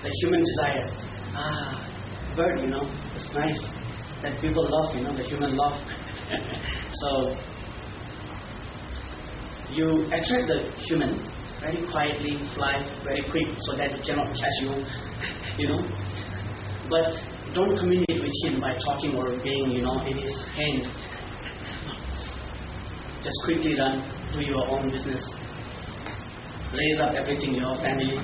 the human desire. Bird, it's nice that people love, the human love. So you attract the human very quietly, fly very quick so that he cannot catch you, But don't communicate with him by talking or being, in his hand. Just quickly run, do your own business. Raise up everything, family.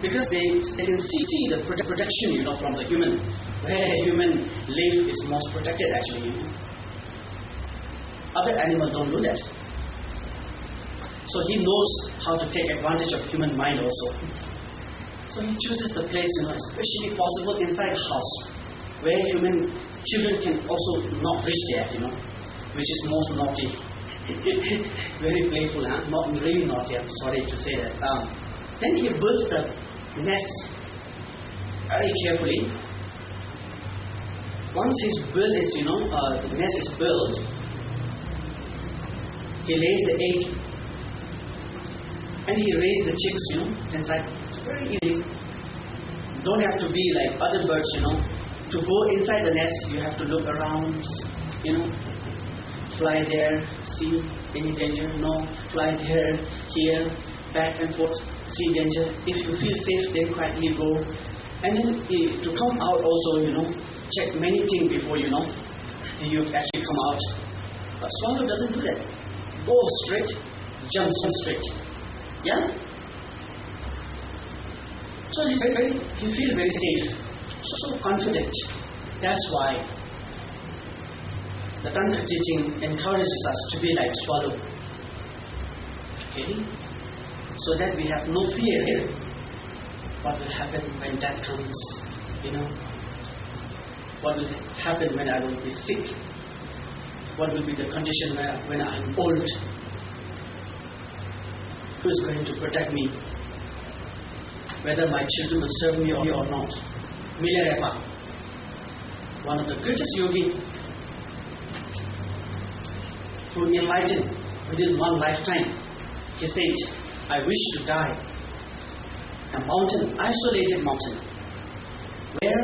Because they can see the protection, from the human. Where human live is most protected actually, Other animals don't do that. So he knows how to take advantage of human mind also. So he chooses the place, especially possible inside the house, where human children can also not reach there, which is most naughty. Very playful, not really naughty, I'm sorry to say that. Then he builds the nest very carefully. Once his build is, the nest is built, he lays the egg and he raises the chicks, inside. It's very easy. Don't have to be like other birds, To go inside the nest, you have to look around, Fly there, see any danger, no. Fly there, here, back and forth, see danger. If you feel safe, then quietly go. And then to come out also, check many things before, you actually come out. But swallow doesn't do that. Go straight, jumps straight. Yeah? So he feels very safe, so confident. That's why the Tantra teaching encourages us to be like swallow. Okay? So that we have no fear. What will happen when that comes? What will happen when I will be sick? What will be the condition when I'm old? Who is going to protect me? Whether my children will serve me or not. Milarepa, one of the greatest yogi, who enlightened within one lifetime, he said, I wish to die a mountain, isolated mountain, where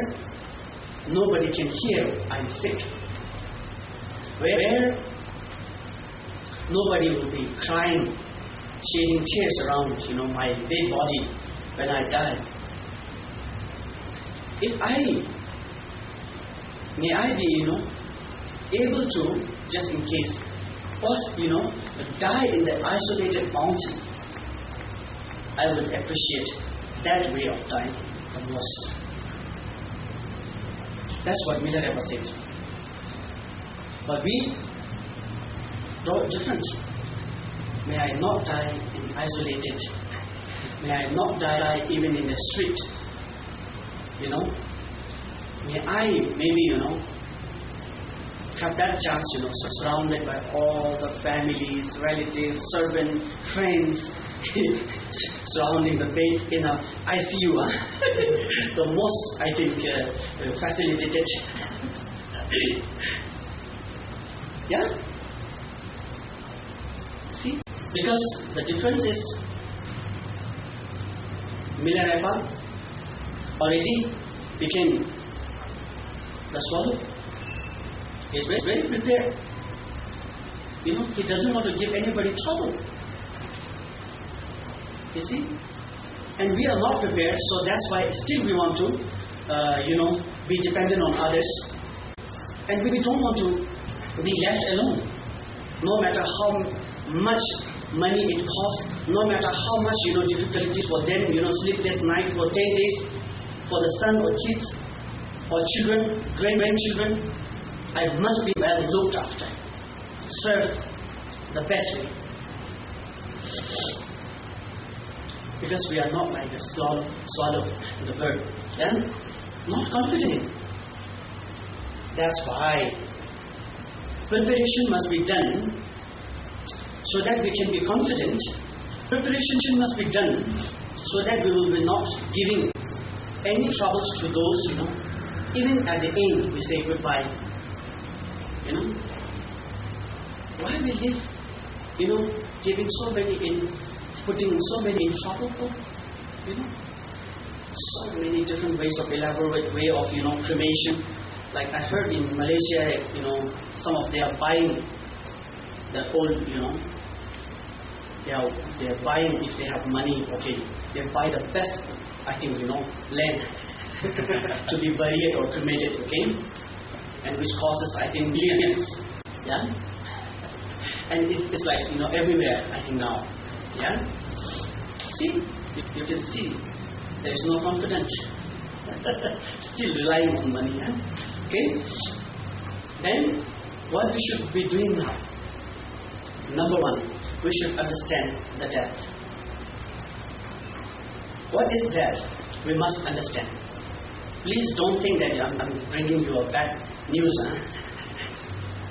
nobody can hear I'm sick, where nobody will be crying, shedding tears around, my dead body when I die. May I be, able to, just in case, die in the isolated mountain, I would appreciate that way of dying the most. That's what Milarepa said. But we do different. May I not die in isolated. May I not die even in the street. May I maybe, have that chance, surrounded by all the families, relatives, servants, friends, surrounding the bed in a ICU. The most, I think, facilitated. Yeah? See? Because the difference is Milarepa already became the swallow. He's very prepared. He doesn't want to give anybody trouble. You see? And we are not prepared, so that's why still we want to, be dependent on others. And we don't want to be left alone. No matter how much money it costs, no matter how much, difficulties for them, sleepless night for 10 days, for the son or kids or children, grandchildren, I must be well looked after, served the best way. Because we are not like the swallow, the bird, then not confident. That's why preparation must be done so that we can be confident. Preparation must be done so that we will be not giving any troubles to those, even at the end we say goodbye. Why we live, giving so many in, putting so many in trouble for, so many different ways of elaborate way of cremation. Like I heard in Malaysia, some of they are buying the old, they're buying if they have money. Okay, they buy the best, I think land to be buried or cremated. Okay, and which costs I think millions. Yeah, and it's like everywhere I think now. Yeah, see, you can see there is no confidence. Still relying on money. Yeah? Okay? Then, what we should be doing now? Number one, we should understand the death. What is death? We must understand. Please don't think that I'm bringing you a bad news. Huh?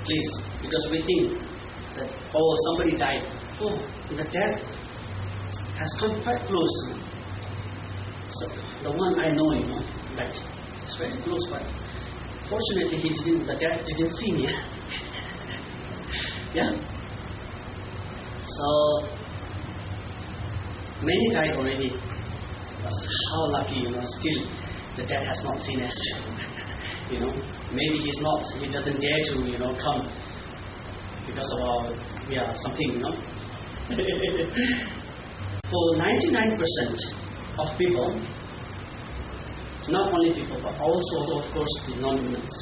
Please, because we think that, somebody died. The death has come quite close. So, the one I know, that it's very close, but fortunately the death didn't see me. Yeah? So, many died already. But how lucky, still the death has not seen us. Maybe he doesn't dare to, come because of something, For 99% of people, not only people, but also, of course, the non-humans,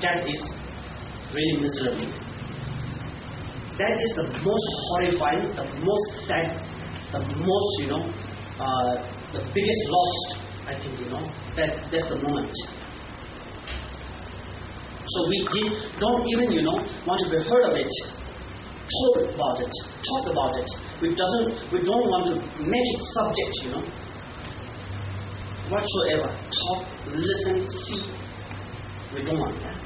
that is really miserable. That is the most horrifying, the most sad, the most, the biggest loss, I think, that's the moment. So we don't even, want to be heard of it, talk about it. We don't want to make it subject, whatsoever. Talk, listen, see. We don't want that.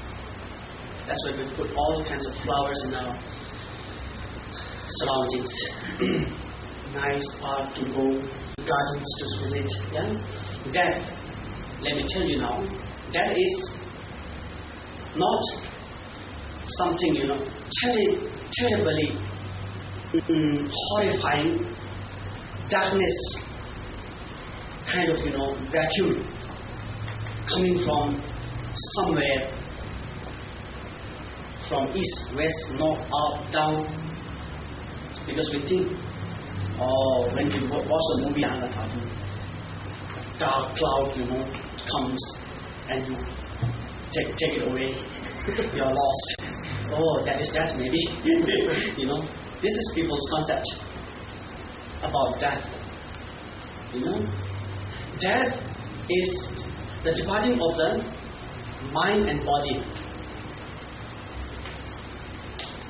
That's why we put all kinds of flowers in our surroundings. Nice park to go, gardens to visit. Yeah? That, let me tell you now, that is not something, terribly horrifying, darkness kind of, vacuum coming from somewhere, from east, west, north, up, down. Because we think, when you watch the movie, dark cloud, comes and you take it away. You're lost. That is death, maybe. This is people's concept about death. Death is the departing of the mind and body.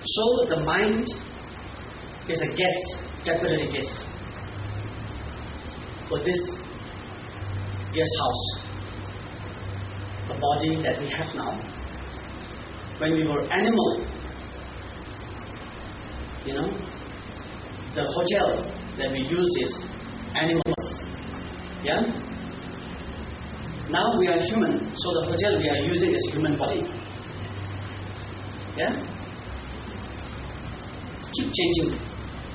So the mind is a guest, temporary guest for this guest house. The body that we have now. When we were animal, the hotel that we use is animal. Yeah? Now we are human, so the hotel we are using is human body. Yeah? Keep changing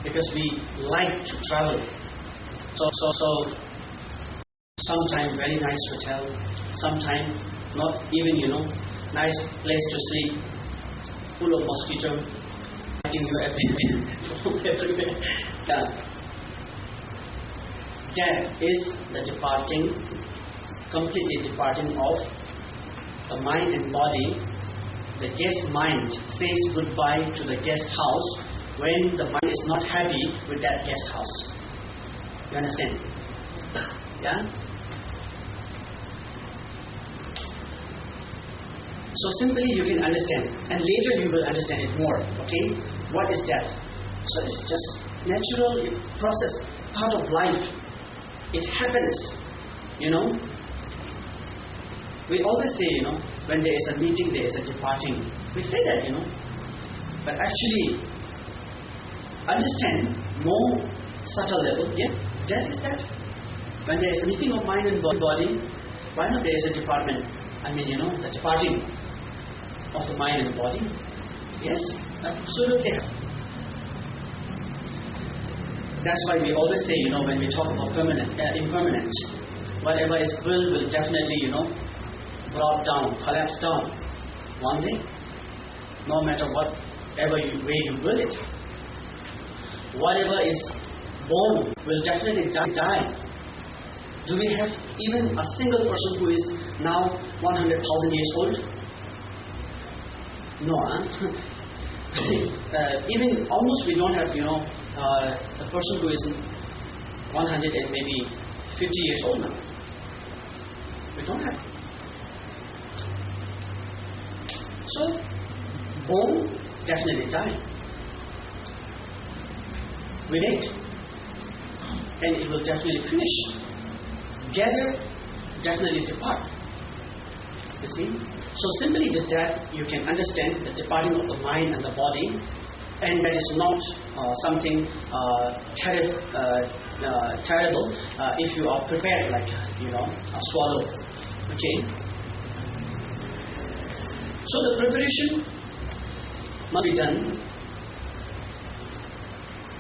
because we like to travel. So sometime very nice hotel, sometime not even, nice place to sleep, full of mosquito, biting you everywhere. Death is the completely departing of the mind and body. The guest mind says goodbye to the guest house when the mind is not happy with that guest house. You understand? Yeah? So simply you can understand, and later you will understand it more. Okay? What is death? So it's just natural process, part of life. It happens. We always say, when there is a meeting, there is a departing. We say that, but actually, understand more subtle level. Yeah, death is that. When there is a meeting of mind and body, why not there is a department? The departing of the mind and the body. Yes, absolutely. That's why we always say, when we talk about impermanent, Whatever is built will definitely, brought down, collapse down one day. No matter whatever way you build it. Whatever is born will definitely die. Do we have even a single person who is now 100,000 years old? No, even almost we don't have, a person who is 100 and maybe 50 years old now. We don't have. So, bone definitely die. We need, and it will definitely finish. Gather, definitely depart. You see? So simply with that, you can understand the departing of the mind and the body, and that is not something terrible if you are prepared, like a swallow. Okay. So the preparation must be done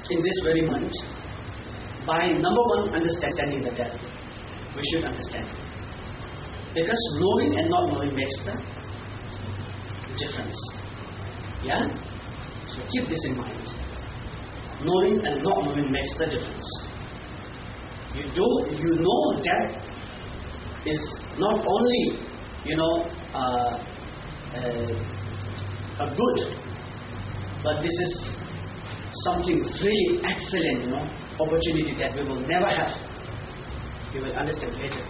in this very moment by number one, understanding the death. We should understand. Because knowing and not knowing makes the difference. Yeah? So keep this in mind. Knowing and not knowing makes the difference. You know death is not only, a good, but this is something really excellent, opportunity that we will never have. You will understand later.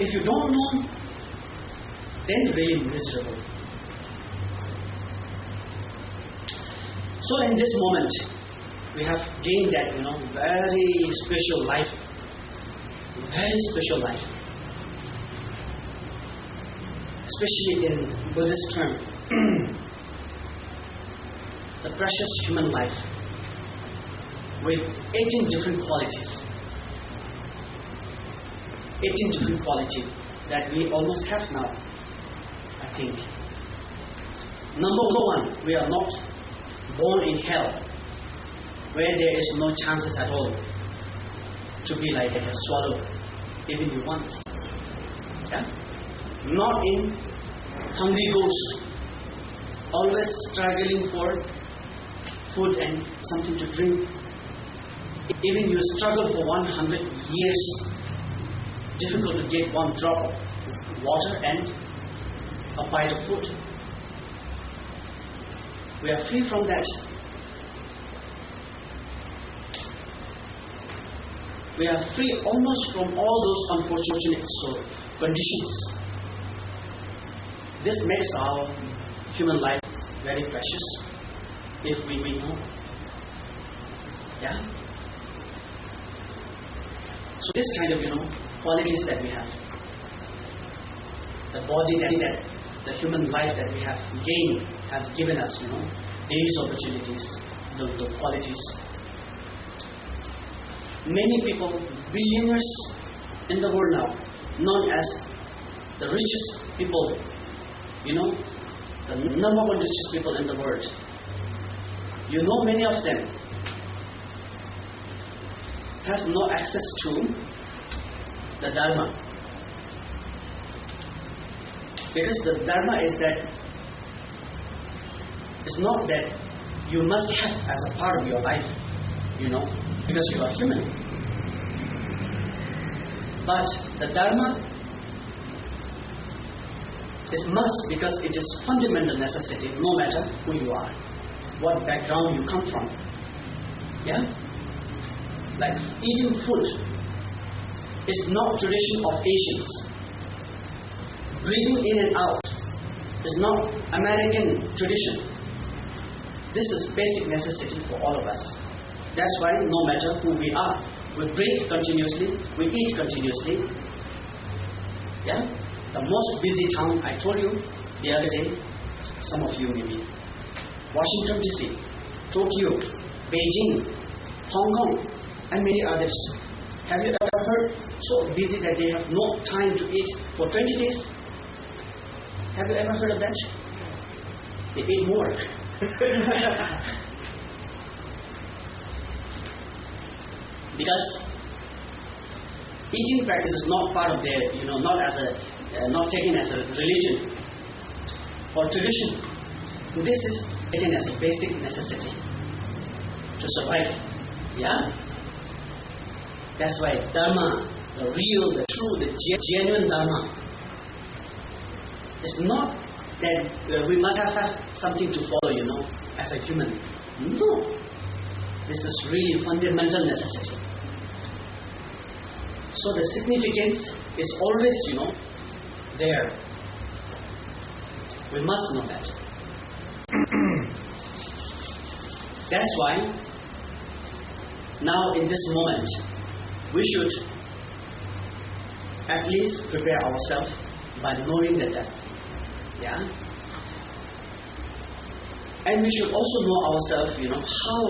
If you don't know, then really miserable. So in this moment, we have gained that, very special life. Very special life. Especially in Buddhist term. The precious human life with 18 different qualities. 18 different qualities that we almost have now, I think. Number one, we are not born in hell, where there is no chances at all to be like a swallow, even you want. Yeah? Not in hungry ghost, always struggling for food and something to drink. Even you struggle for 100 years, difficult to get one drop of water and a bite of food. We are free from that. We are free almost from all those unfortunate conditions. This makes our human life very precious, if we know. Yeah? So this kind of, qualities that we have. The body that the human life that we have gained has given us, these opportunities, the qualities. Many people, billionaires in the world now, known as the richest people, the number one richest people in the world. Many of them have no access to the Dharma. Because the Dharma is that, it's not that you must have as a part of your life, because you are human. But the Dharma is must because it is fundamental necessity no matter who you are, what background you come from. Yeah? Like eating food is not tradition of Asians. Breathing in and out is not American tradition. This is basic necessity for all of us. That's why no matter who we are, we breathe continuously, we eat continuously. Yeah? The most busy town, I told you the other day, some of you maybe, Washington DC, Tokyo, Beijing, Hong Kong, and many others. Have you ever heard so busy that they have no time to eat for 20 days? Have you ever heard of that? They eat more. Because Eating practice is not part of their, not taken as a religion or tradition. This is taken as a basic necessity to survive. Yeah? That's why Dharma, the real, the true, the genuine Dharma, is not that we must have something to follow, as a human. No. This is really fundamental necessity. So the significance is always, there. We must know that. That's why now in this moment we should at least prepare ourselves by knowing the death. Yeah? And we should also know ourselves, how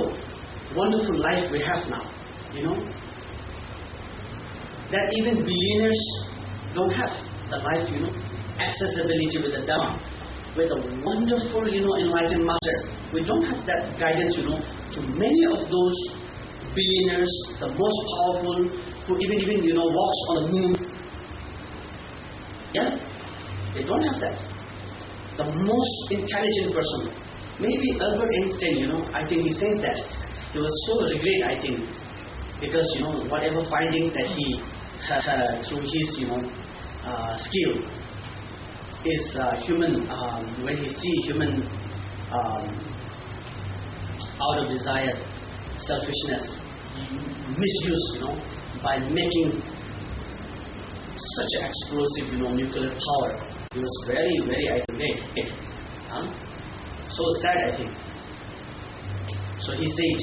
wonderful life we have now. That even billionaires don't have the life, accessibility with the Dharma, with a wonderful, enlightened master. We don't have that guidance, to many of those billionaires, the most powerful, who even walks on the moon. Yeah? They don't have that. The most intelligent person, maybe Albert Einstein, I think he says that. He was so regret, I think, because, whatever findings that he through his, skill is human, when he see human out of desire, selfishness, misuse, by making such an explosive, nuclear power. He was very, very, I think, so sad, I think. So he said,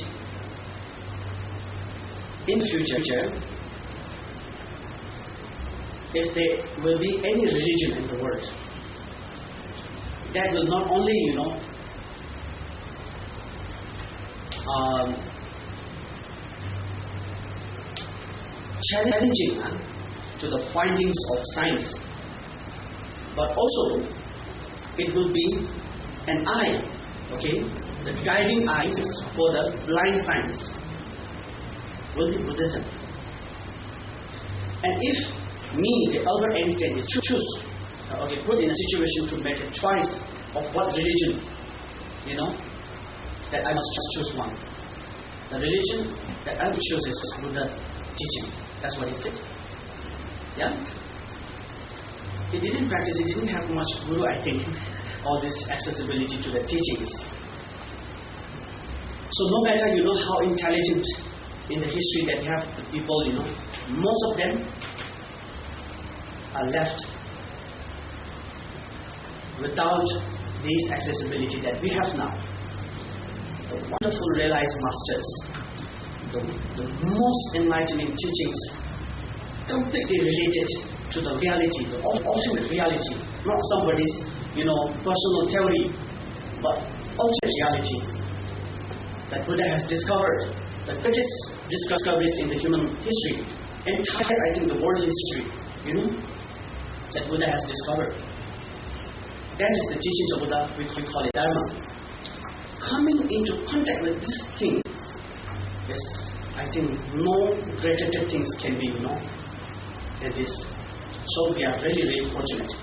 in future, if there will be any religion in the world, that will not only, challenging to the findings of science, but also it will be an eye, the guiding eyes for the blind science will be Buddhism. And if me, the Albert Einstein, is to choose, put in a situation to make a choice of what religion, that I must just choose one. The religion that I will choose is Buddha teaching. That's what he said. Yeah? He didn't practice, he didn't have much guru, I think, all this accessibility to the teachings. So no matter, how intelligent in the history that we have the people, most of them are left without this accessibility that we have now. The wonderful realized masters, the most enlightening teachings, completely related to the reality, the ultimate reality, not somebody's, personal theory, but ultimate reality that Buddha has discovered, the greatest discoveries in the human history, entire, I think, the world history, that Buddha has discovered. That is the teachings of Buddha, we call it Dharma. Coming into contact with this thing is, I think, no greater things can be, than this. So we are really, really fortunate.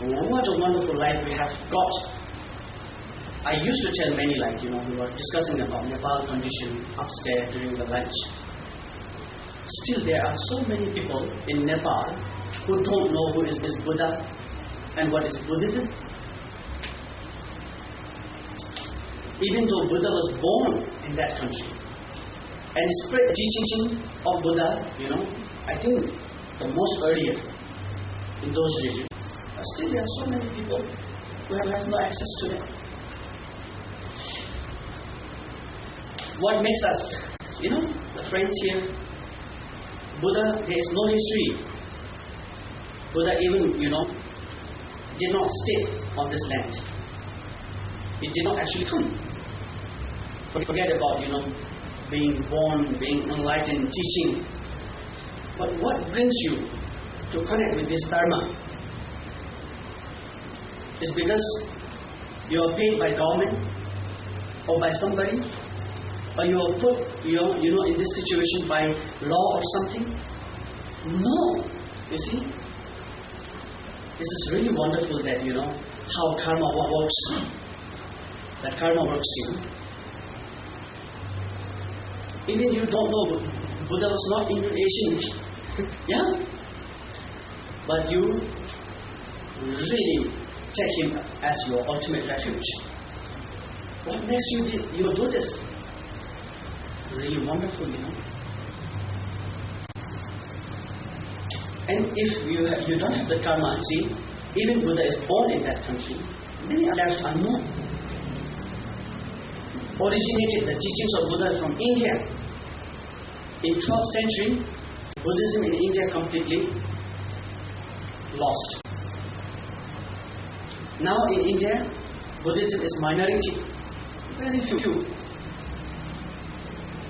What a wonderful life we have got. I used to tell many, we were discussing about Nepal condition upstairs during the lunch. Still, there are so many people in Nepal who don't know who is this Buddha and what is Buddhism. Even though Buddha was born in that country and spread the teaching of Buddha, I think the most earlier in those regions. But still there are so many people who have no access to them. What makes us, the friends here, Buddha, there is no history. Buddha even, did not stay on this land. He did not actually come. Forget about, being born, being enlightened, teaching. But what brings you to connect with this Dharma is because you are paid by government or by somebody, or you are put, in this situation by law or something. No. You see? This is really wonderful that, how karma works. That karma works, Even you don't know, Buddha was not Indo-Asian. Yeah? But you really take him as your ultimate refuge. What makes you do this? Really wonderful, And if you don't have the karma, see, even Buddha is born in that country, many are left unknown. Originated the teachings of Buddha from India. In 12th century, Buddhism in India completely lost. Now in India, Buddhism is minority. Very few.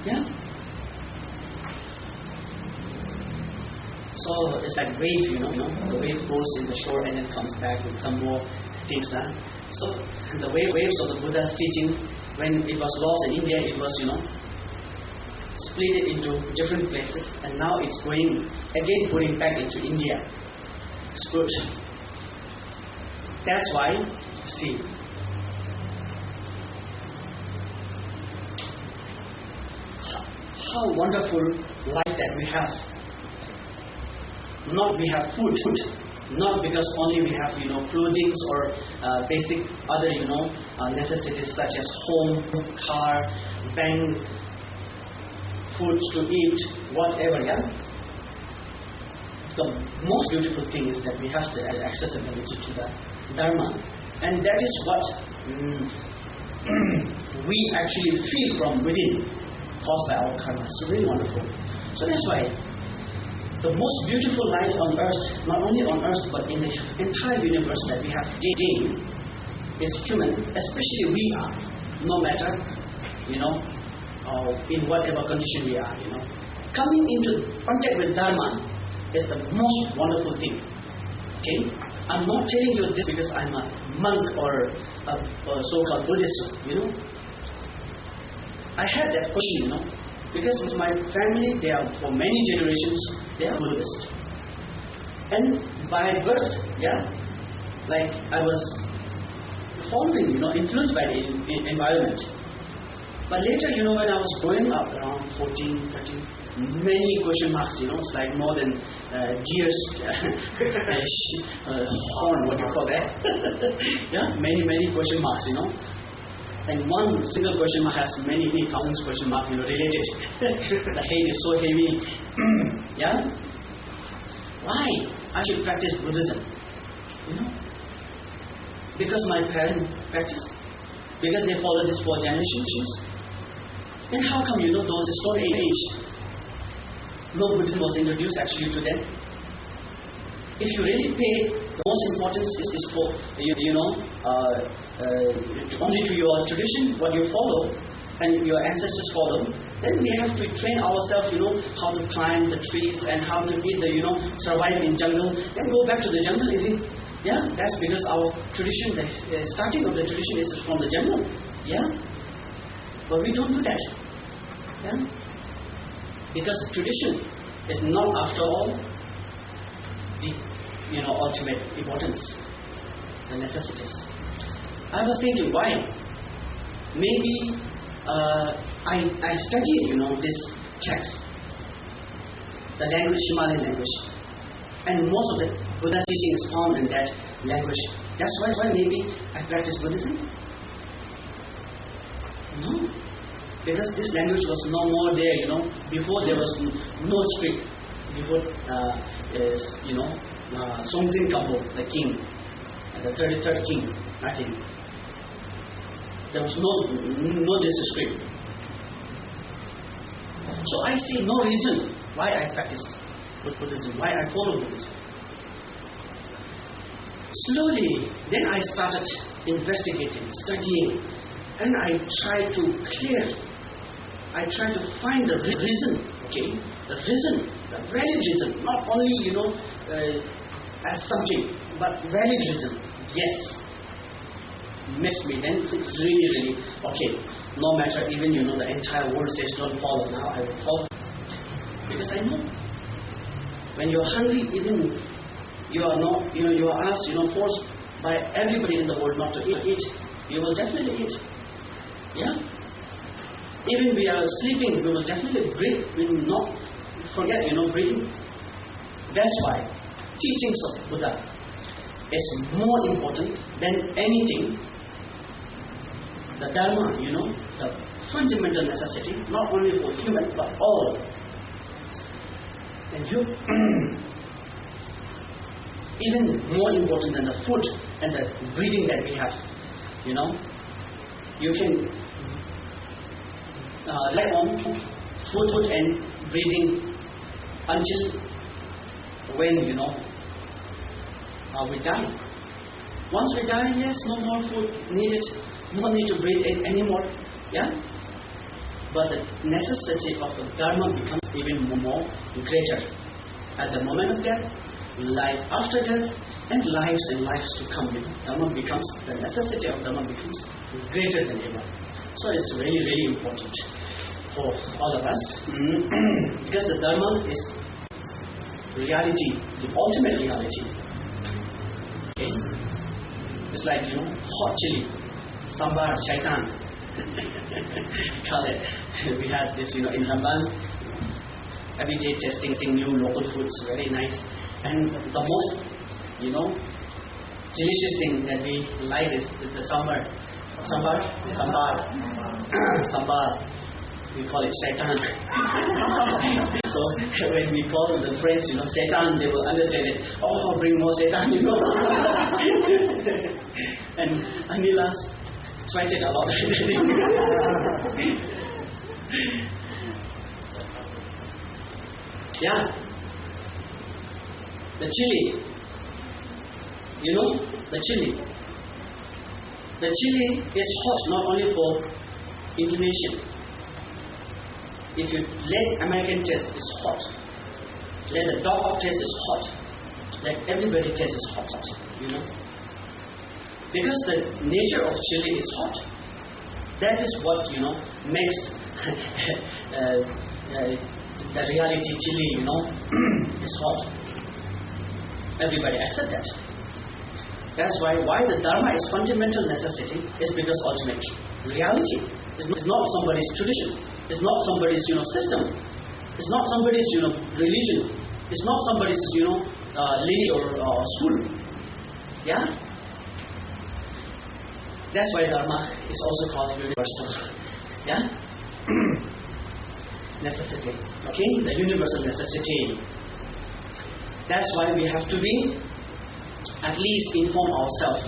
Yeah? So it's like wave, the wave goes in the shore and then comes back with some more things. So the waves of the Buddha's teaching, when it was lost in India, it was, split it into different places, and now it's going again, putting back into India. It's good. That's why, you see, how wonderful life that we have. Not we have food, not because only we have, clothing or basic other, necessities such as home, car, bank, food to eat, whatever, yeah? The most beautiful thing is that we have the accessibility to the Dharma. And that is what we actually feel from within, caused by our karma. It's really wonderful. So that's why the most beautiful life on earth, not only on earth, but in the entire universe that we have gained, is human, especially we are, no matter, in whatever condition we are, Coming into contact with Dharma is the most wonderful thing. Okay? I'm not telling you this because I'm a monk or a so-called Buddhist, I had that question, because my family, they are, for many generations, they are Buddhist. And by birth, like I was following, influenced by the environment. But later, when I was growing up, around 14, 13, many question marks, it's like more than gears, horn, what do you call that? Many question marks, And one single question mark has many thousands question marks, related. The head is so heavy. Why I should practice Buddhism? Because my parents practice. Because they follow this for generations. Then how come, those Stone Age, no Buddhism was introduced actually to them? If you really pay, the most importance is for, only to your tradition, what you follow, and your ancestors follow, then we have to train ourselves, how to climb the trees and how to eat survive in jungle, then go back to the jungle, is it? Yeah, that's because our tradition, the starting of the tradition is from the jungle. Yeah? But we don't do that. Yeah? Because tradition is not, after all, the ultimate importance, the necessities. I was thinking, why? Maybe I studied, this text, the language, Himalayan language, and most of the Buddha's teaching is found in that language. That's why maybe I practice Buddhism. No, because this language was no more there. Before there was no script. Before Songzin Kampo, the king, the 33rd king, nothing. There was no this script. So I see no reason why I practice Buddhism, why I follow Buddhism. Slowly, then I started investigating, studying, and I tried to find the reason, the reason, the valid reason, not only, as something, but valid reason. Yes. Makes me then really, no matter even, the entire world says don't follow, now I will follow. Because I know. When you are hungry, even you are not, you are asked, forced by everybody in the world not to eat. You will definitely eat. Yeah. Even we are sleeping, we will definitely breathe. We will not forget, breathing. That's why teachings of Buddha is more important than anything. The Dharma, the fundamental necessity, not only for human but all. And even more important than the food and the breathing that we have. You can rely on food and breathing until when we die. Once we die, yes, no more food needed, no need to breathe in anymore. Yeah. But the necessity of the Dharma becomes even more greater. At the moment of death, life after death, and lives to come. The necessity of Dharma becomes greater than ever. So it's really, really important for all of us because the Dharma is reality, the ultimate reality. Okay? It's like, hot chili, sambar, chaitan. Call it. We had this, in Ramban, every day testing new local foods, very nice. And the most, delicious thing that we like is the sambar. Sambar. We call it shaitan. So when we call the friends, shaitan, they will understand it. Oh, bring more shaitan, And Anila tried it a lot. Yeah. The chili. The chili. The chili is hot not only for Indonesian. If you let American taste, it's hot. Let the dog taste, it's hot. Let everybody taste, it's hot. Because the nature of chili is hot. That is what makes the reality chili is hot. Everybody accept that. That's why the Dharma is fundamental necessity is because ultimate reality is not somebody's tradition. It's not somebody's system. It's not somebody's religion. It's not somebody's lineage or school. Yeah. That's why Dharma is also called universal. Yeah. Necessity. Okay, the universal necessity. That's why we have to be at least inform ourselves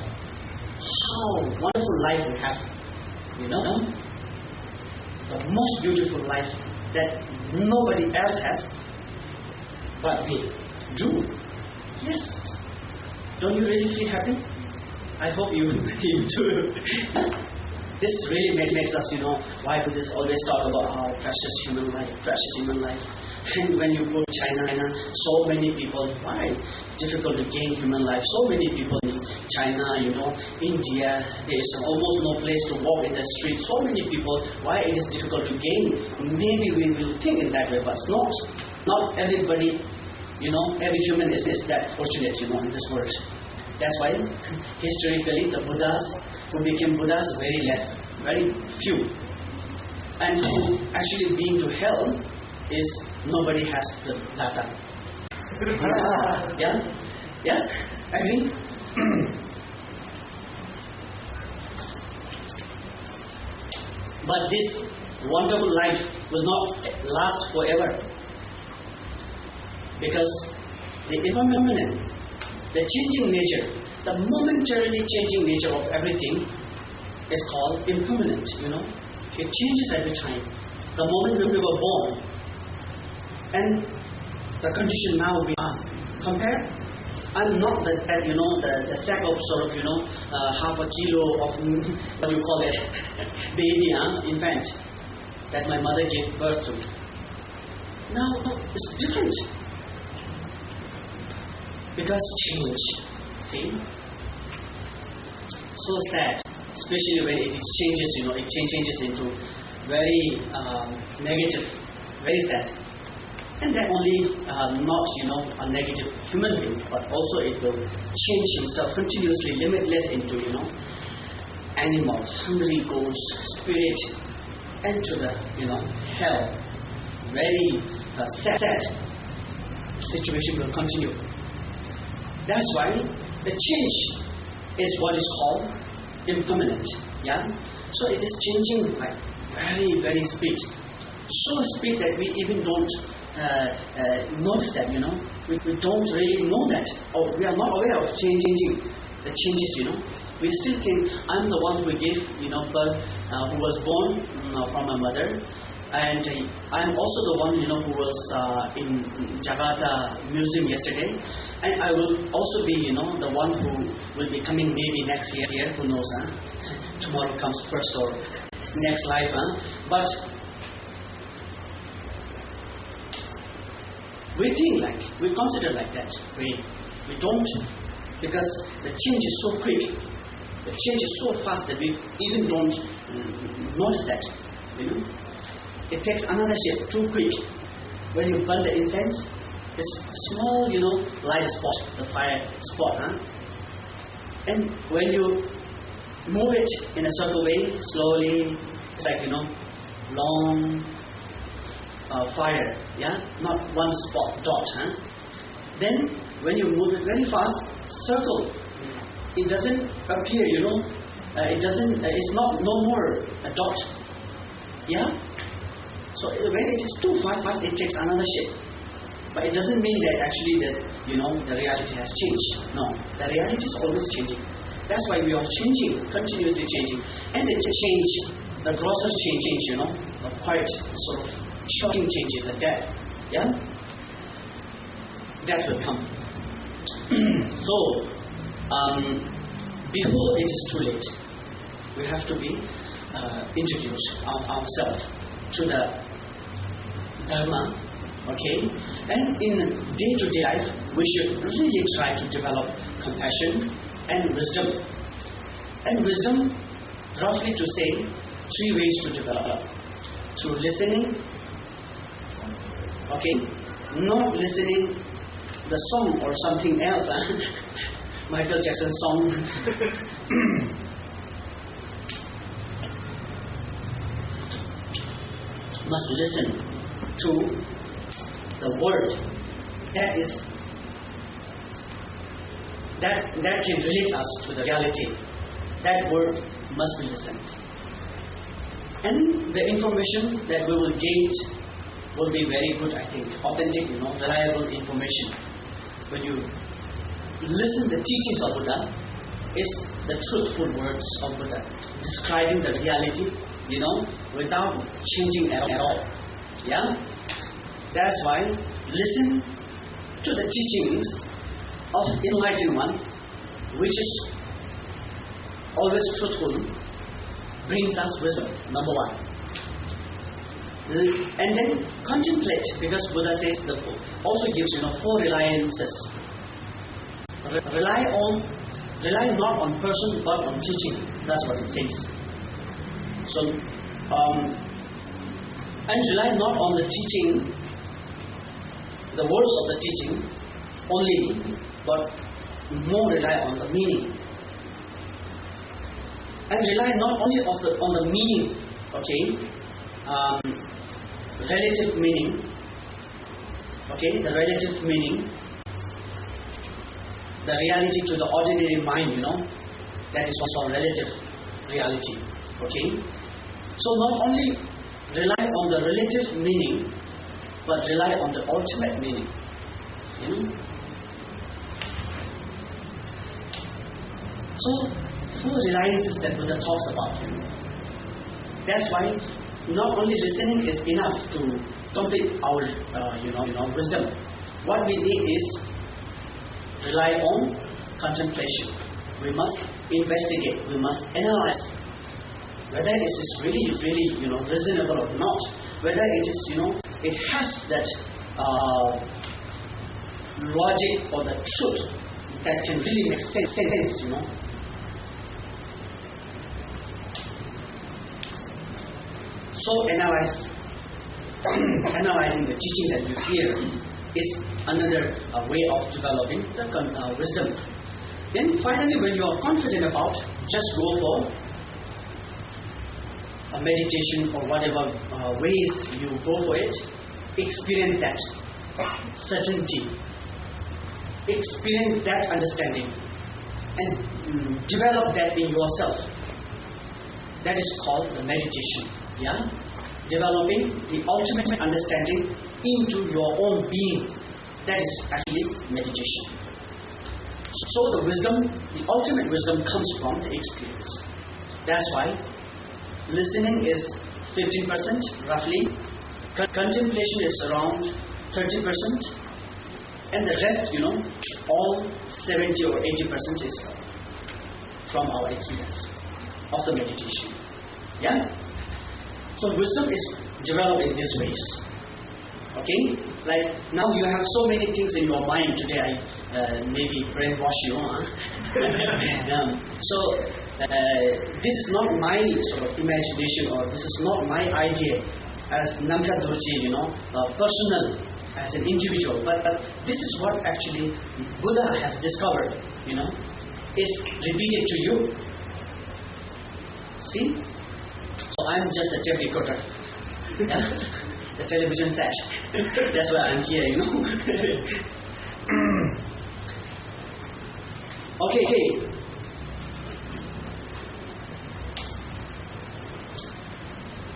how wonderful life we have. The most beautiful life that nobody else has, but we do. Yes. Don't you really feel happy? I hope you do. This really makes us, why Buddhists always talk about our precious human life. And when you go to China, so many people, why? Difficult to gain human life. So many people in China, India, there is almost no place to walk in the street. So many people, why it is difficult to gain? Maybe we will think in that way, but it's not. Not everybody, every human is that fortunate, in this world. That's why, historically, the Buddhas who became Buddhas, very few. And who actually being to hell is nobody has the data. Yeah? Agree? But this wonderful life will not last forever. Because the impermanent, the changing nature, the momentarily changing nature of everything is called impermanent, It changes every time. The moment when we were born and the condition now we are. Compare. I'm not the sack of sort of, half a kilo of, what you call it, baby, infant, that my mother gave birth to. Now, it's different. Because change, see? So sad, especially when it changes, it changes into very negative, very sad. And that only not a negative human being, but also it will change himself continuously, limitless into animal, hungry ghost, spirit, and to the hell. Very sad situation will continue. That's why the change is what is called impermanent. Yeah. So it is changing like very, very speed. So speed that we even don't notice that. We don't really know that, or we are not aware of changing the changes. We still think I'm the one who gave birth, who was born from my mother, and I'm also the one who was in Jakarta Museum yesterday, and I will also be the one who will be coming maybe next year. Who knows? Tomorrow comes first or next life. But we think we consider like that. We don't, because the change is so quick. The change is so fast that we even don't notice that. It takes another shape too quick. When you burn the incense, it's small, light spot, the fire spot. And when you move it in a circle way, slowly, it's like long fire, yeah, not one spot dot. Then when you move it very fast, circle. It doesn't appear, it doesn't. It's no more a dot. Yeah. So when it is too fast, it takes another shape. But it doesn't mean that actually the reality has changed. No, the reality is always changing. That's why we are changing, continuously changing, and the change, the grosser change, quite sort of shocking changes like that. Yeah. That will come. So. Before it is too late, we have to be introduced ourselves to the Dharma, okay? And in day-to-day life, we should really try to develop compassion and wisdom. And wisdom, roughly to say, 3 ways to develop. Through listening, okay? Not listening the song or something else. Michael Jackson song. Must listen to the word that can relate us to the reality. That word must be listened. And the information that we will gain will be very good, I think. Authentic, reliable information. When you listen the teachings of Buddha, is the truthful words of Buddha, describing the reality, without changing at all. Yeah? That's why listen to the teachings of enlightened one, which is always truthful, brings us wisdom, number 1. And then contemplate, because Buddha says also gives 4 reliances. Rely not on person but on teaching. That's what it says. So, and rely not on the teaching, the words of the teaching only, but more rely on the meaning. And rely not only on the meaning, okay, relative meaning, okay, the relative meaning. The reality to the ordinary mind, that is also relative reality. Okay? So not only rely on the relative meaning, but rely on the ultimate meaning. So 4 reliances that Buddha talks about. That's why not only listening is enough to complete our wisdom. What we need is rely on contemplation. We must investigate. We must analyze whether it is really, reasonable or not. Whether it is, it has that logic or the truth that can really make sense. So analyze analyzing the teaching that you hear is another way of developing the wisdom. Then finally, when you are confident about, just go for a meditation or whatever ways you go for it. Experience that certainty, experience that understanding, and develop that in yourself. That is called the meditation. Yeah, developing the ultimate understanding into your own being. That is actually meditation. So the wisdom, the ultimate wisdom, comes from the experience. That's why listening is 15% roughly, contemplation is around 30%, and the rest, all 70 or 80% is from our experience of the meditation. Yeah? So wisdom is developed in these ways. Okay? Like now you have so many things in your mind today, I maybe brainwash you. So this is not my sort of imagination, or this is not my idea as Namkha Dorje, personal, as an individual. But this is what actually Buddha has discovered, is repeated to you. See? So I'm just a tape recorder. Yeah? The television set. That's why I'm here, Okay.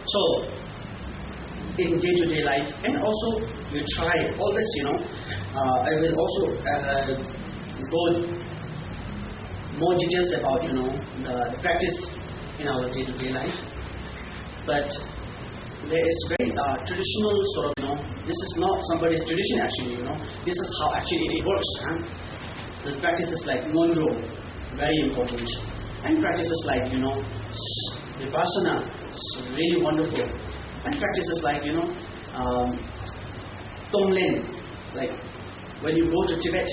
So, in day-to-day life, and also you try always, I will also go more details about, the practice in our day-to-day life. But there is very traditional sort of, this is not somebody's tradition actually, this is how actually it works. The practices like Monroe, very important. And practices like, Vipassana, is really wonderful. And practices like, Tonglen, like when you go to Tibet,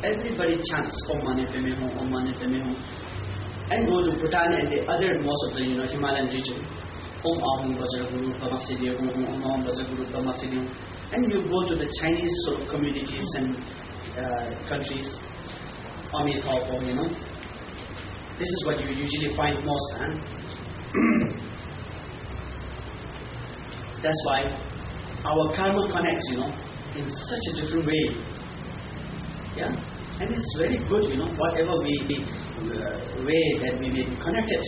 everybody chants Om Mani Padme Hum, Om Mani Padme Hum. And go to Bhutan and the other most of the Himalayan region. Om Ahum Vajraguru Pamasidiyam, Om Ahum Vajraguru Pamasidiyam. And you go to the Chinese sort of communities and countries, Amitabha, This is what you usually find most. That's why our karma connects, in such a different way. Yeah? And it's very good, whatever way that we may be connected,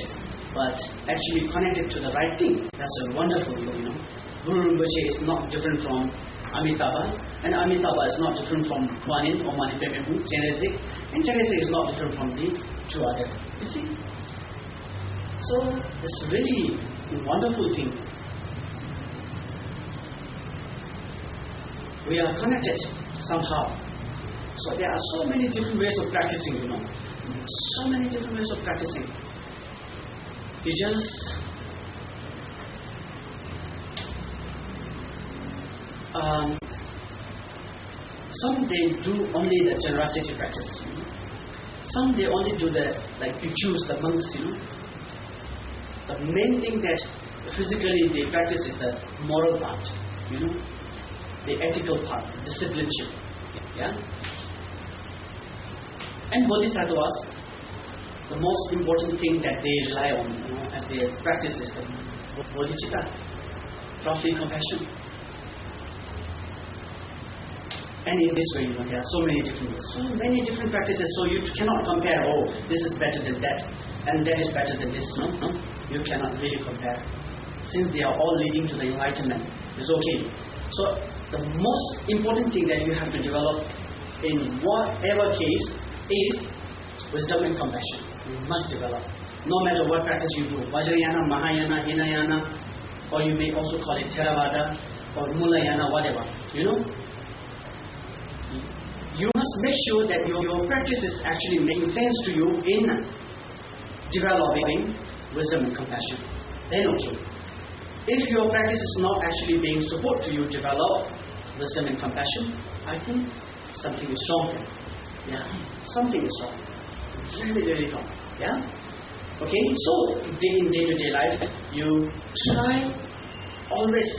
but actually connected to the right thing. That's a wonderful, Guru Rinpoche is not different from Amitabha, and Amitabha is not different from Guanyin or Mani Padme Hum, Chenrezig, and Chenrezig is not different from the two other. You see? So it's really a wonderful thing. We are connected somehow. So there are so many different ways of practicing, So many different ways of practicing. You just some they do only the generosity practice. Some they only do the, like bhikkhus, the monks, The main thing that physically they practice is the moral part, the ethical part, discipleship. Yeah? And bodhisattvas, the most important thing that they rely on, as their practice is the bodhicitta, roughly compassion. And in this way, there are so many different practices, so you cannot compare, this is better than that, and that is better than this. No, you cannot really compare. Since they are all leading to the enlightenment, it's okay. So the most important thing that you have to develop in whatever case is wisdom and compassion. You must develop. No matter what practice you do, Vajrayana, Mahayana, Hinayana, or you may also call it Theravada or Mulayana, whatever. You must make sure that your practice is actually making sense to you in developing wisdom and compassion. Then okay. If your practice is not actually being support to you develop wisdom and compassion, I think something is wrong. Yeah, something is wrong. Really, really wrong. Yeah. Okay. So, in day-to-day life, you try always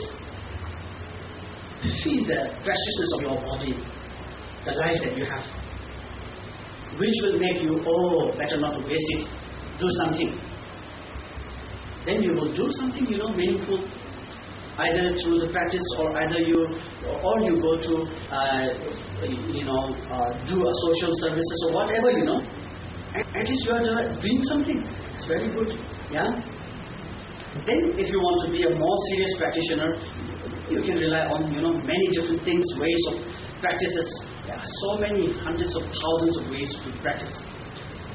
feel the preciousness of your body, the life that you have, which will make you, better not to waste it, do something. Then you will do something, meaningful, either through the practice or you go to, do a social services or whatever, At least you are doing something. It's very good, yeah. Then if you want to be a more serious practitioner, you can rely on, many different things, ways of practices. There are so many hundreds of thousands of ways to practice.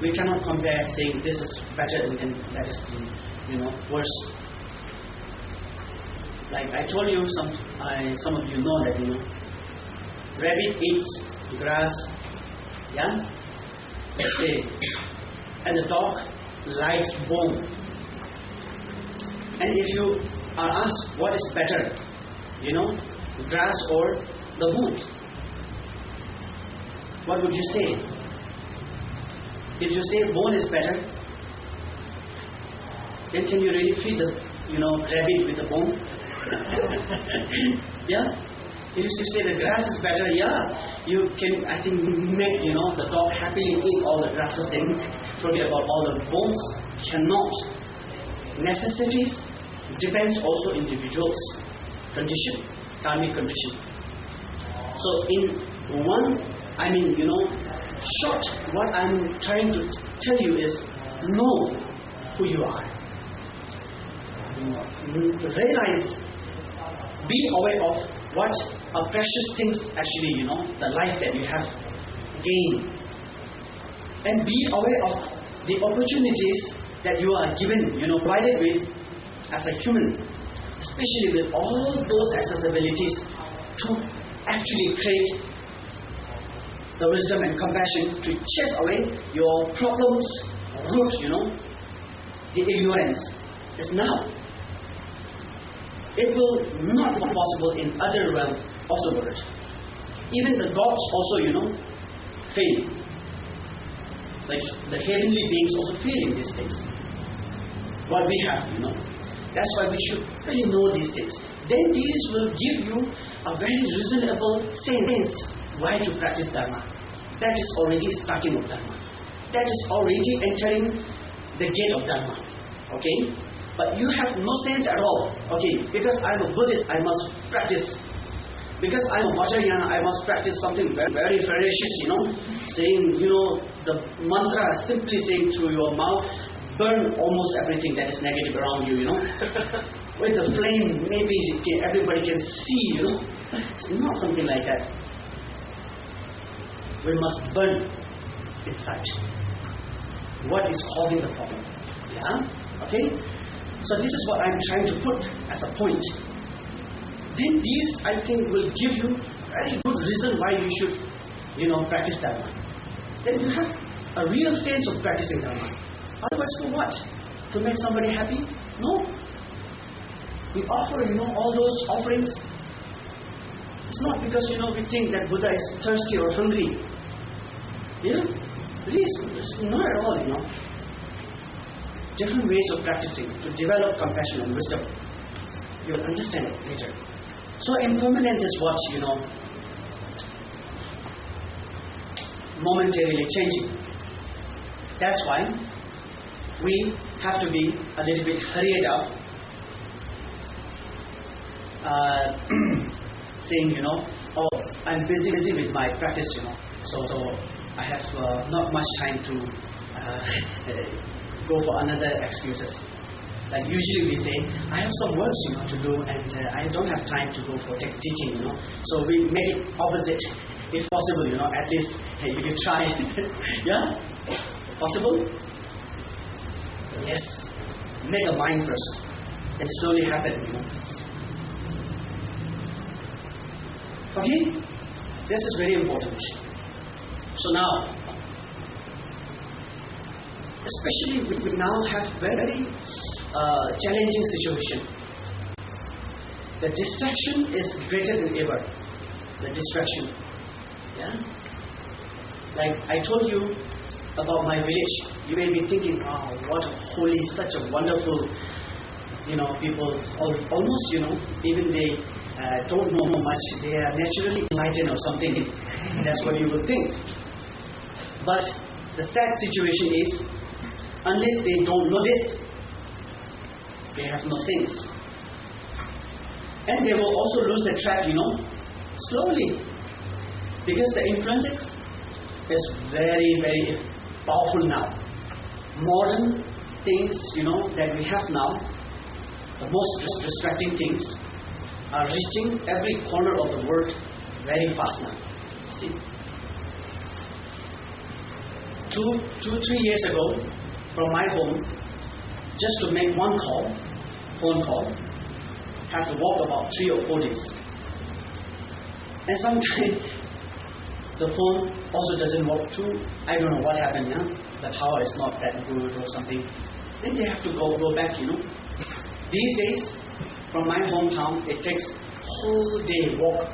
We cannot compare saying this is better and then that is, worse. Like I told you, some of you know that, rabbit eats grass, yeah? Let's say, and the dog likes bone. And if you are asked what is better, grass or the bone, what would you say? If you say bone is better, then can you really feed the rabbit with the bone? Yeah? If you say the grass is better, yeah, you can, I think, make the dog happily eat all the grasses, then forget about all the bones. Cannot. Necessities depends also individuals' condition, karmic condition. So in one, short, what I'm trying to tell you is, know who you are. Realize, be aware of what are precious things actually, the life that you have gained. And be aware of the opportunities that you are given, provided with as a human, especially with all those accessibilities to actually create the wisdom and compassion to chase away your problems, root, the ignorance is now. It will not be possible in other realm of the world. Even the gods also, fail. Like the heavenly beings also fail in these things. What we have, That's why we should really know these things. Then these will give you a very reasonable sense why to practice Dharma. That is already starting of Dharma. That is already entering the gate of Dharma. Okay? But you have no sense at all. Okay, because I'm a Buddhist, I must practice. Because I'm a Vajrayana, I must practice something very, very ferocious, saying, the mantra, simply saying through your mouth, burn almost everything that is negative around you, With the flame, maybe everybody can see, It's not something like that. We must burn inside. What is causing the problem? Yeah? Okay? So this is what I'm trying to put as a point. Then these, I think, will give you very good reason why you should, practice Dharma. Then you have a real sense of practicing Dharma. Otherwise, for what? To make somebody happy? No. We offer, all those offerings. It's not because, we think that Buddha is thirsty or hungry. It's not at all, Different ways of practicing to develop compassion and wisdom. You will understand it later. So impermanence is what, momentarily changing. That's why we have to be a little bit hurried up, saying, I'm busy with my practice, so I have not much time to go for another excuses. Like usually we say, I have some works to do and I don't have time to go for teaching, So we make it opposite, if possible, at least you can try. Yeah? Possible? Yes. Make a mind first. And slowly happen, Okay? This is very important. So now, especially we now have very challenging situation. The distraction is greater than ever. The distraction. Yeah? Like I told you about my village. You may be thinking, wow, what a holy, such a wonderful, people, almost, even they don't know much. They are naturally enlightened or something. That's what you would think. But the sad situation is, unless they don't know this, they have no sense. And they will also lose the track, slowly. Because the influences is very, very powerful now. Modern things, that we have now, the most distracting things, are reaching every corner of the world very fast now. See? 2-3 years ago, from my home, just to make one phone call, have to walk about 3 or 4 days. And sometimes the phone also doesn't work too. I don't know what happened, the tower is not that good or something. Then they have to go back, These days, from my hometown, it takes whole day walk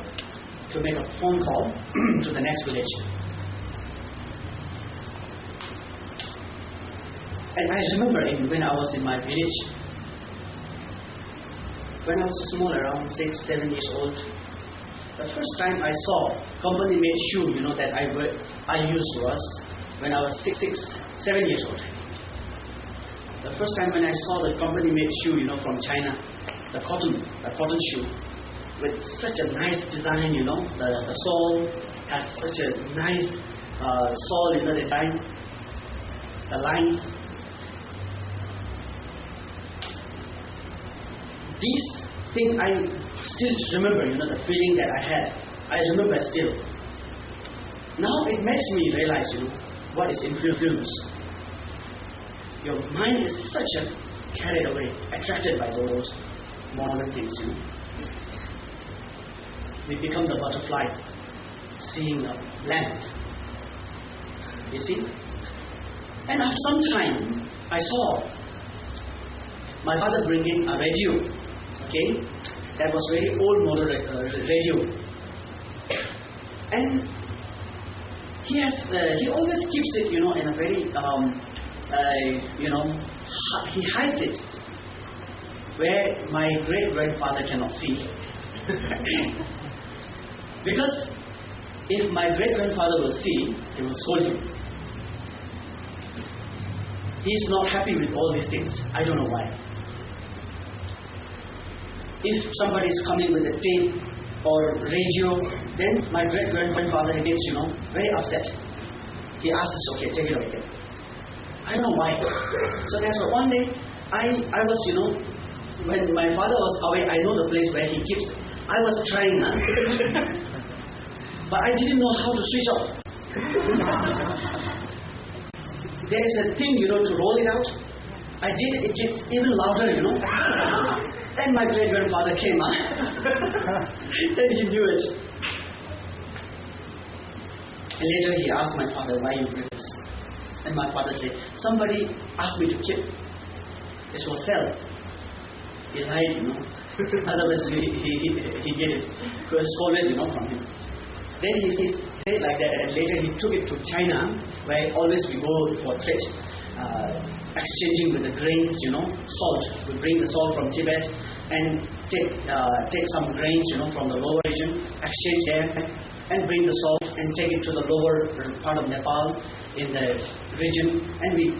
to make a phone call to the next village. And I remember when I was in my village, when I was small, around 6-7 years old, the first time I saw company-made shoe, that I used was when I was 6-7 years old. The first time when I saw the company-made shoe, from China, the cotton shoe, with such a nice design, the sole has such a nice sole, design, the lines. These things I still remember, the feeling that I had. I remember still. Now it makes me realize, what is influence. Your mind is such a carried away, attracted by those modern things, We become the butterfly, seeing a lamp. You see? And after some time, I saw my father bringing a radio. Okay, that was very old model radio, and he always keeps it, in a very he hides it where my great grandfather cannot see, because if my great grandfather will see, he will scold him. He is not happy with all these things. I don't know why. If somebody is coming with a tape or radio, then my great-grandfather gets, very upset. He asks, okay, take it away. I don't know why. So that's why one day, I was, when my father was away, I know the place where he keeps it. I was trying, but I didn't know how to switch off. There is a thing, to roll it out. I did it gets even louder, Then my great-grandfather came up. Then he knew it. And later he asked my father, why you bring this? And my father said, somebody asked me to keep. It was sell. He lied, Otherwise he get it. Scolded, from him. Then he said like that, and later he took it to China, where always we go for trade. Exchanging with the grains, salt. We bring the salt from Tibet and take some grains, from the lower region, exchange there, and bring the salt and take it to the lower part of Nepal in the region, and we,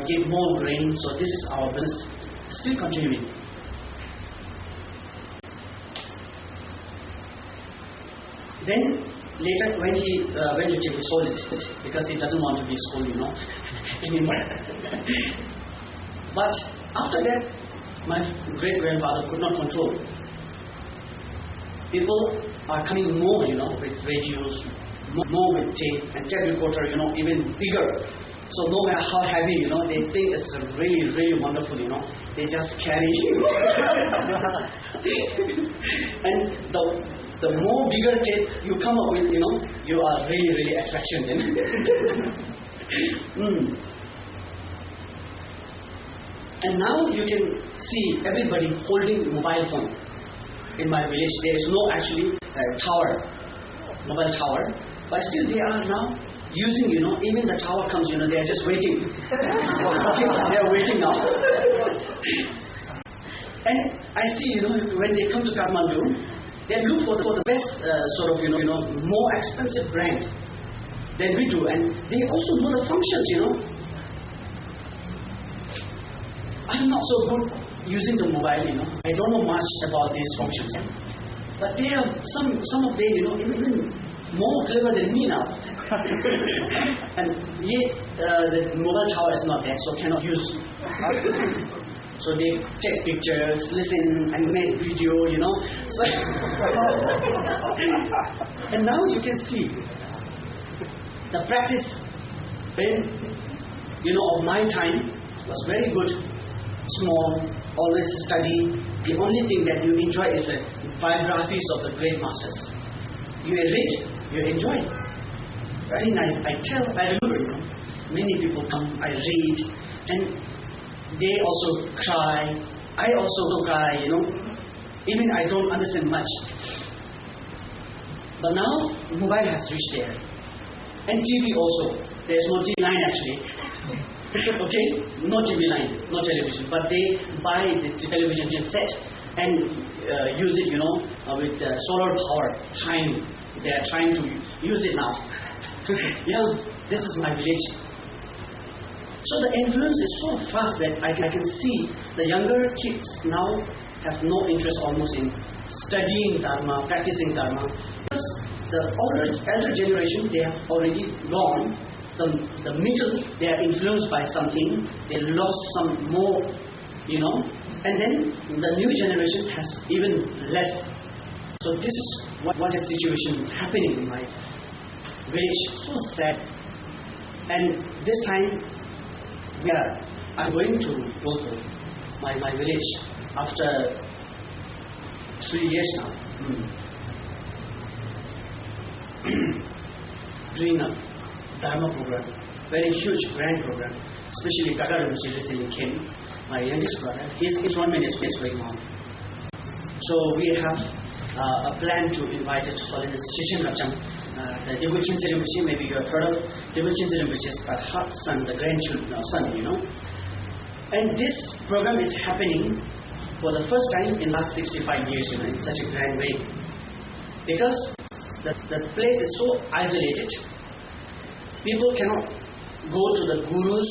give more grains. So this is our business, still continuing. Then later, when he sold it, because he doesn't want to be sold, anymore. But after that, my great-grandfather could not control. People are coming more, with radios, more with tape, and tape recorder, even bigger. So no matter how heavy, they think it's really, really wonderful, They just carry. And the more bigger tape you come up with, you are really, really attraction then. And now you can see everybody holding mobile phone. In my village, there is no actually tower, mobile tower, but still they are now using, even the tower comes, they are just waiting. They are waiting now. And I see, when they come to Kathmandu, They look for the best sort of more expensive brand than we do, and they also know the functions. I'm not so good using the mobile. I don't know much about these functions, but they have some of them even more clever than me now. And yet the mobile tower is not there, so cannot use. So they take pictures, listen, and make video, So and now you can see the practice of my time was very good. Small, always study. The only thing that you enjoy is the biographies of the great masters. You read, you enjoy. Very nice. I remember, many people come, I read, and they also cry. I also cry, Even I don't understand much. But now, mobile has reached there. And TV also. There's no TV line actually. Okay? No TV line, no television. But they buy the television set and use it, with solar power. They are trying to use it now. This is my village. So the influence is so fast that I can see the younger kids now have no interest almost in studying Dharma, practicing Dharma. Because the elder generation, they have already gone. The middle, they are influenced by something. They lost some more, And then the new generation has even less. So this is what is situation happening in my village. So sad. And this time, I'm going to go to my village after 3 years now. Doing a Dharma program, very huge, grand program, especially Kakar listening Kim, my youngest brother. His enrollment is going on. So we have a plan to invite His Holiness Shishin Racham, the Devotion Rinpoche. Maybe you have heard of Devotion Rinpoche's son, the grandson, And this program is happening for the first time in last 65 years, in such a grand way. Because the place is so isolated. People cannot go to the gurus,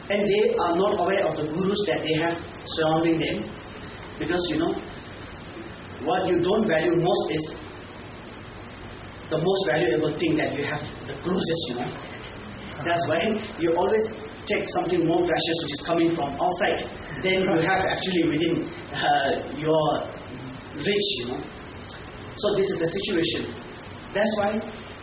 and they are not aware of the gurus that they have surrounding them. Because what you don't value most is the most valuable thing that you have, the closest. That's why you always take something more precious which is coming from outside than you have actually within your reach. So this is the situation. That's why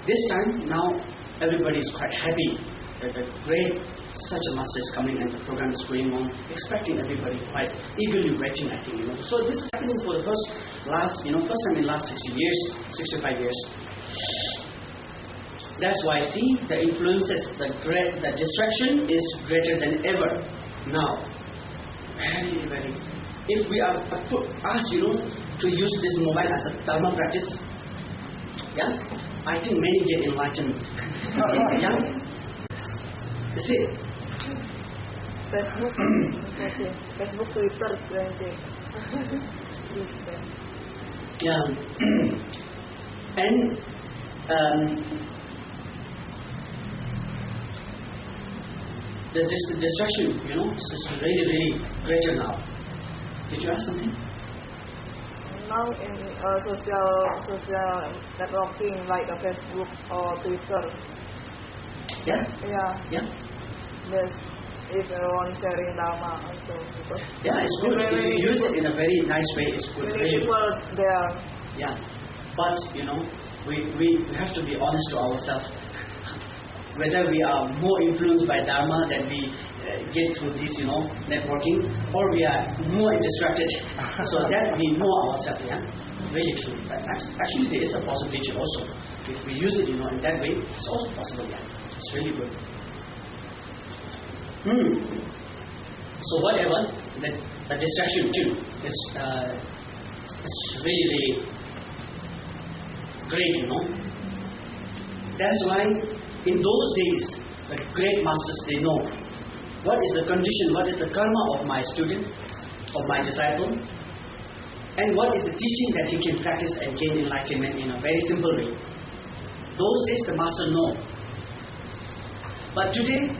this time now everybody is quite happy that the great such a master is coming and the program is going on, expecting everybody quite eagerly waiting, I think. So this is happening for the first time in last 65 years. That's why I see the influences, the distraction is greater than ever now. Very, very. If we are asked, to use this mobile as a Dharma practice, I think many get enlightened. Is it? Facebook, Twitter, And the distraction, is really, really greater now. Did you ask something? Now in social networking like Facebook or Twitter. Yeah. Yes. If everyone sharing Dharma also. It's good. If you use it in a very nice way, it's good. Many people there. Yeah. But we have to be honest to ourselves. Whether we are more influenced by Dharma than we get through this, networking, or we are more distracted. So that we know ourselves, really true. But actually, there is a possibility also. If we use it, in that way, it's also possible, It's really good. So whatever, the distraction too is really, really great, That's why in those days, the great masters, they know what is the condition, what is the karma of my student, of my disciple. and what is the teaching that he can practice and gain enlightenment in a very simple way. Those days the master know. But today,